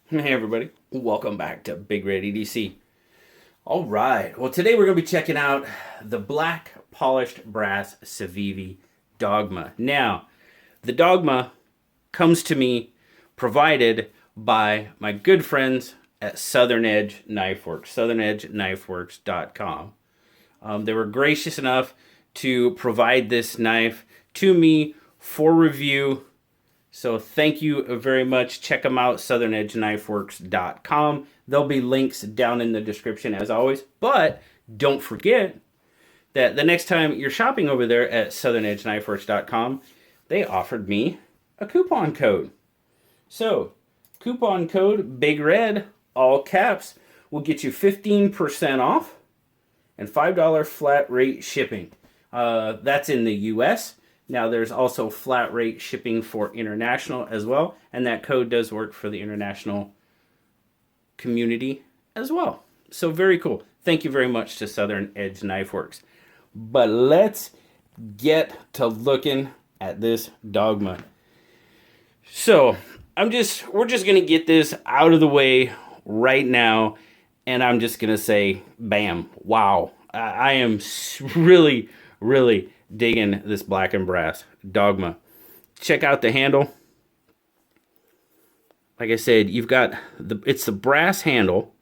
Hey everybody, welcome back to BigRedEDC. All right, well today we're going to be checking out the black polished brass Civivi Dogma. Now, the Dogma comes to me provided by my good friends at Southern Edge Knife Works, southernedgeknifeworks.com. They were gracious enough to provide this knife to me for review. So thank you very much. Check them out, southernedgeknifeworks.com. There'll be links down in the description as always. But don't forget that the next time you're shopping over there at southernedgeknifeworks.com, they offered me a coupon code. So coupon code BigRed, all caps, will get you 15% off and $5 flat rate shipping. That's in the US. Now, there's also flat rate shipping for international as well, and that code does work for the international community as well. So very cool. Thank you very much to Southern Edge Knife Works. But let's get to looking at this Dogma. So we're just gonna get this out of the way right now, and I'm just gonna say, bam, wow! I am really digging this black and brass Dogma. Check out the handle. Like I said, you've got it's the brass handle,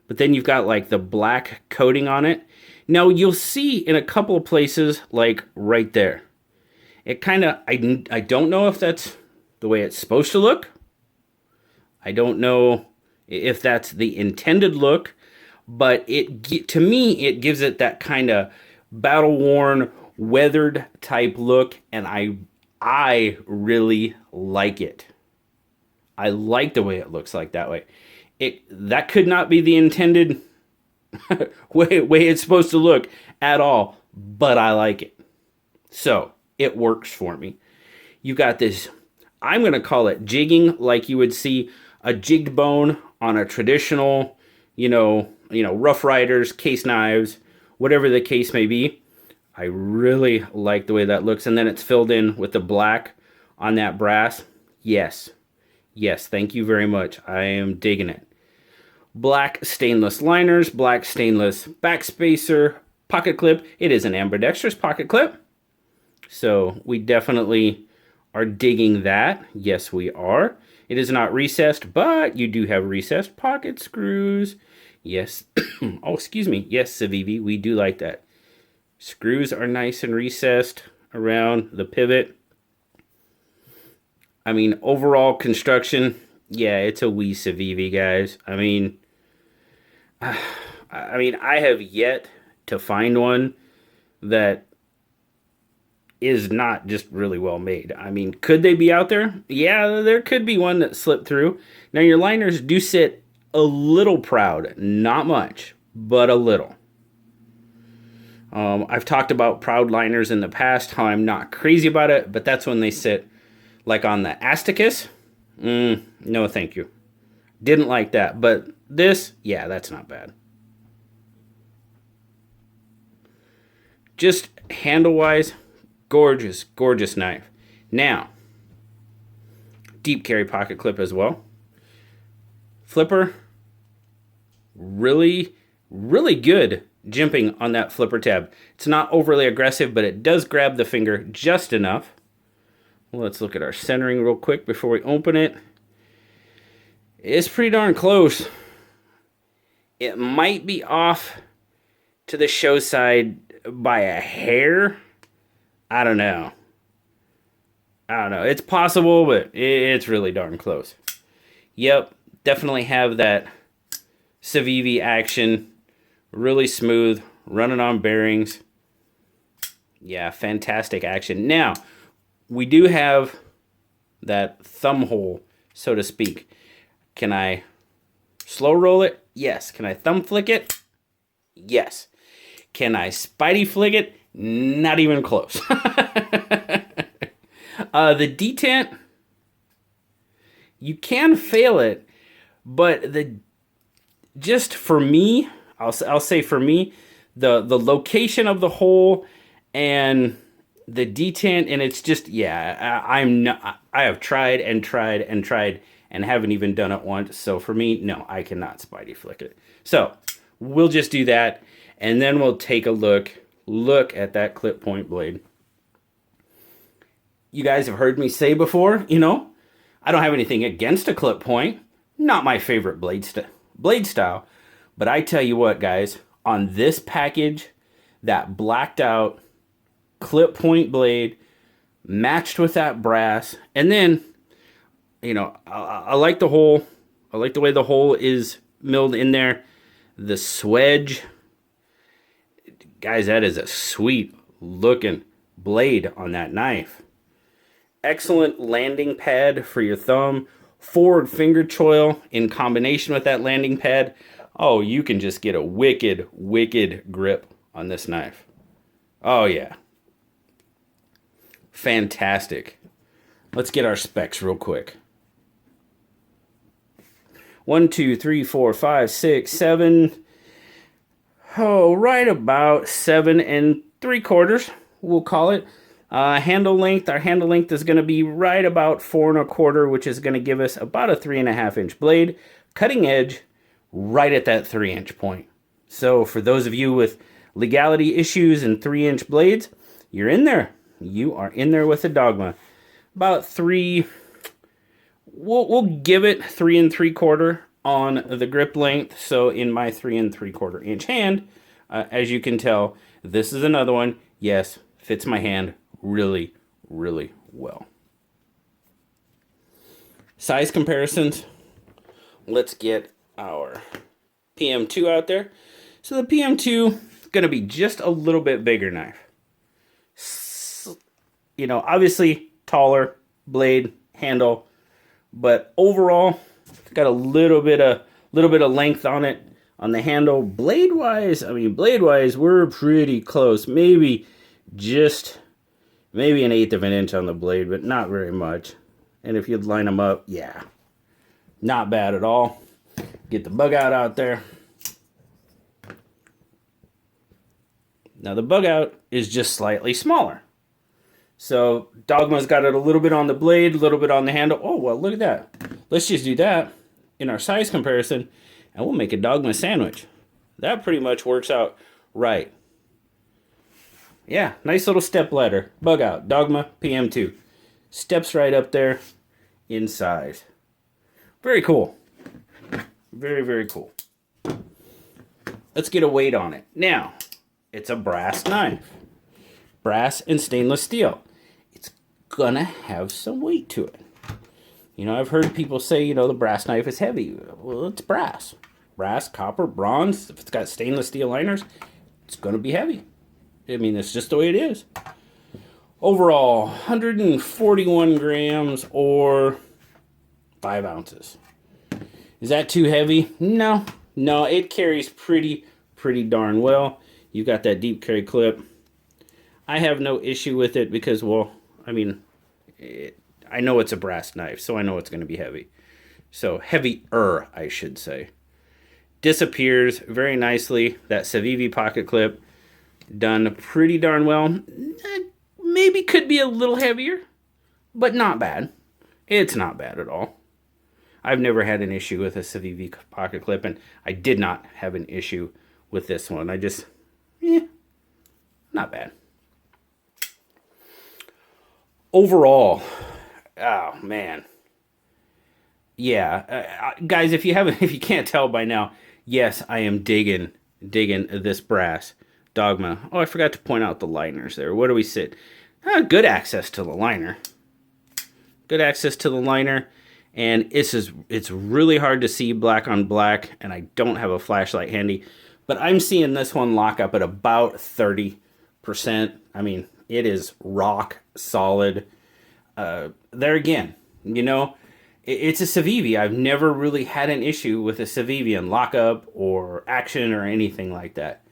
but then you've got like the black coating on it. Now you'll see in a couple of places, like right there, it kind of, I don't know if that's the way it's supposed to look. I don't know if that's the intended look, but to me, it gives it that kind of battle-worn, weathered type look, and I really like it. I like the way it looks like that way. That could not be the intended way it's supposed to look at all, but I like it. So it works for me. You got this, I'm going to call it jigging, like you would see a jigged bone on a traditional, Rough Riders, case knives, whatever the case may be. I really like the way that looks. And then it's filled in with the black on that brass. Yes, thank you very much. I am digging it. Black stainless liners, black stainless backspacer, pocket clip. It is an ambidextrous pocket clip. So we definitely are digging that. Yes, we are. It is not recessed, but you do have recessed pocket screws. Yes. Oh, excuse me. Yes, Civivi, we do like that. Screws are nice and recessed around the pivot. I mean, overall construction, yeah, it's a wee Civivi, guys. I mean, I have yet to find one that is not just really well made. I mean, could they be out there? Yeah, there could be one that slipped through. Now, your liners do sit a little proud. Not much, but a little. I've talked about proud liners in the past, how I'm not crazy about it, but that's when they sit like on the Asticus. No, thank you. Didn't like that, but this, yeah, that's not bad. Just handle-wise, gorgeous knife. Now, deep carry pocket clip as well. Flipper, really good jimping on that flipper tab. It's not overly aggressive, but it does grab the finger just enough. Let's look at our centering real quick before we open it. It's pretty darn close. It might be off to the show side by a hair. I don't know. It's possible, but it's really darn close. Yep, definitely have that Civivi action. Really smooth, running on bearings. Yeah, fantastic action. Now, we do have that thumb hole, so to speak. Can I slow roll it? Yes. Can I thumb flick it? Yes. Can I spidey flick it? Not even close. The detent, you can fail it, but just for me, I'll say for me, the location of the hole and the detent, and it's just, yeah, I have tried and tried and tried, and haven't even done it once. So for me, no, I cannot Spidey flick it. So we'll just do that, and then we'll take a look at that clip point blade. You guys have heard me say before, you know, I don't have anything against a clip point. Not my favorite blade style. But I tell you what, guys, on this package, that blacked out clip point blade matched with that brass, and then, you know, I like the hole. I like the way the hole is milled in there. The swedge, guys, that is a sweet looking blade on that knife. Excellent landing pad for your thumb. Forward finger choil in combination with that landing pad. Oh, you can just get a wicked, wicked grip on this knife. Oh, yeah. Fantastic. Let's get our specs real quick. 1, 2, 3, 4, 5, 6, 7. Oh, right about 7 3/4, we'll call it. Handle length, our handle length is going to be right about 4 1/4, which is going to give us about a 3.5 inch blade. Cutting edge, right at that 3-inch point. So for those of you with legality issues and 3-inch blades, you're in there. You are in there with the Dogma. About 3, we'll give it 3 3/4 on the grip length. So in my 3 3/4 inch hand, as you can tell, this is another one. Yes, fits my hand really, really well. Size comparisons. Let's get our PM2 out there. So the PM2 is going to be just a little bit bigger knife. You know, obviously taller blade, handle, but overall it's got a little bit of length on it on the handle. Blade wise, we're pretty close. Maybe an 1/8 of an inch on the blade, but not very much. And if you'd line them up, yeah, not bad at all. Get the bug out there. Now the bug out is just slightly smaller. So Dogma's got it a little bit on the blade, a little bit on the handle. Oh, well, look at that. Let's just do that in our size comparison, and we'll make a Dogma sandwich. That pretty much works out right. Yeah, nice little step ladder. Bug out, Dogma PM2. Steps right up there in size. Very cool. Very, very cool. Let's get a weight on it. Now, it's a brass knife. Brass and stainless steel. It's gonna have some weight to it. You know, I've heard people say, you know, the brass knife is heavy. Well, it's brass. Brass, copper, bronze. If it's got stainless steel liners, it's gonna be heavy. I mean, it's just the way it is. Overall, 141 grams or 5 ounces. Is that too heavy? No, it carries pretty darn well. You've got that deep carry clip. I have no issue with it because, well, I mean, I know it's a brass knife, so I know it's going to be heavy. So, heavier, I should say. Disappears very nicely. That Civivi pocket clip, done pretty darn well. Maybe could be a little heavier, but not bad. It's not bad at all. I've never had an issue with a Civivi pocket clip, and I did not have an issue with this one. I just, not bad. Overall, oh man, yeah, guys, if you can't tell by now, yes, I am digging this brass Dogma. Oh, I forgot to point out the liners there. Where do we sit? Good access to the liner. Good access to the liner, and it's really hard to see black on black, and I don't have a flashlight handy, but I'm seeing this one lock up at about 30%. I mean, it is rock solid. There again, you know, it's a Civivi. I've never really had an issue with a Civivi in lockup or action or anything like that,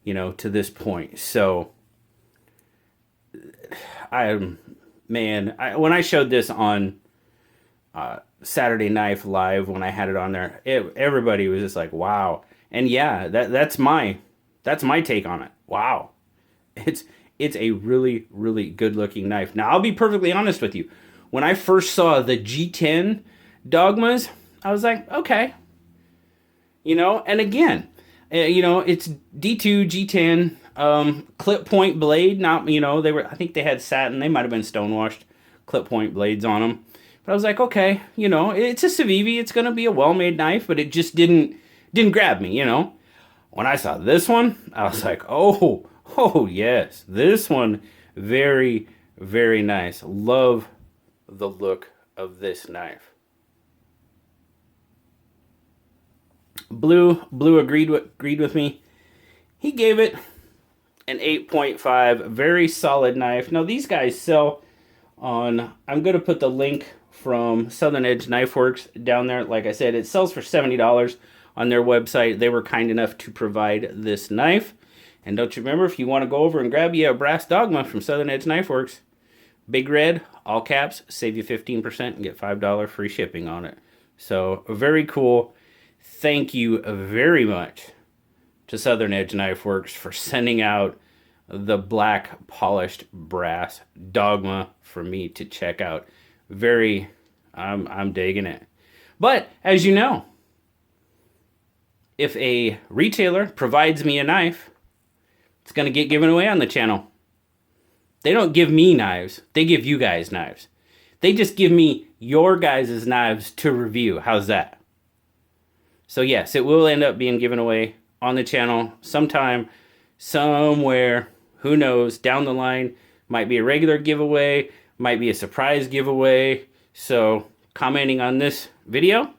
you know, to this point. So, when I showed this on Saturday Knife Live, when I had it on there, everybody was just like, wow. And yeah, that's my take on it. Wow. It's a really, really good looking knife. Now, I'll be perfectly honest with you. When I first saw the G10 Dogmas, I was like, okay. You know, and again, you know, it's D2, G10, clip point blade, not, you know, I think they had satin, they might have been stonewashed clip point blades on them. But I was like, okay, you know, it's a Civivi, it's going to be a well-made knife, but it just didn't grab me, you know. When I saw this one, I was like, oh yes, this one, very, very nice. Love the look of this knife. Blue agreed with me. He gave it an 8.5. Very solid knife. Now these guys sell on, I'm going to put the link from Southern Edge Knife Works down there. Like I said, it sells for $70 on their website. They were kind enough to provide this knife. And don't you remember, if you want to go over and grab you a brass Dogma from Southern Edge Knife Works, Big Red, all caps, save you 15% and get $5 free shipping on it. So very cool. Thank you very much to Southern Edge Knife Works for sending out the black polished brass Dogma for me to check out. I'm digging it. But as you know, if a retailer provides me a knife, it's going to get given away on the channel. They don't give me knives. They give you guys knives. They just give me your guys' knives to review. How's that? So yes, it will end up being given away on the channel sometime, somewhere. Who knows? Down the line. Might be a regular giveaway. Might be a surprise giveaway. So commenting on this video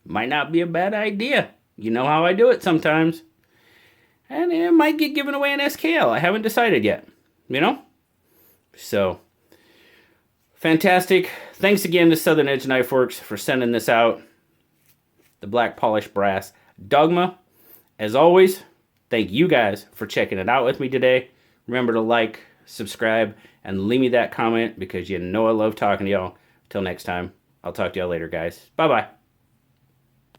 might not be a bad idea. You know how I do it sometimes. And it might get given away in SKL. I haven't decided yet. You know? So, fantastic. Thanks again to Southern Edge Knife Works for sending this out. The black polished brass Dogma. As always, thank you guys for checking it out with me today. Remember to like, subscribe, and leave me that comment because you know I love talking to y'all. Till next time, I'll talk to y'all later, guys. Bye-bye.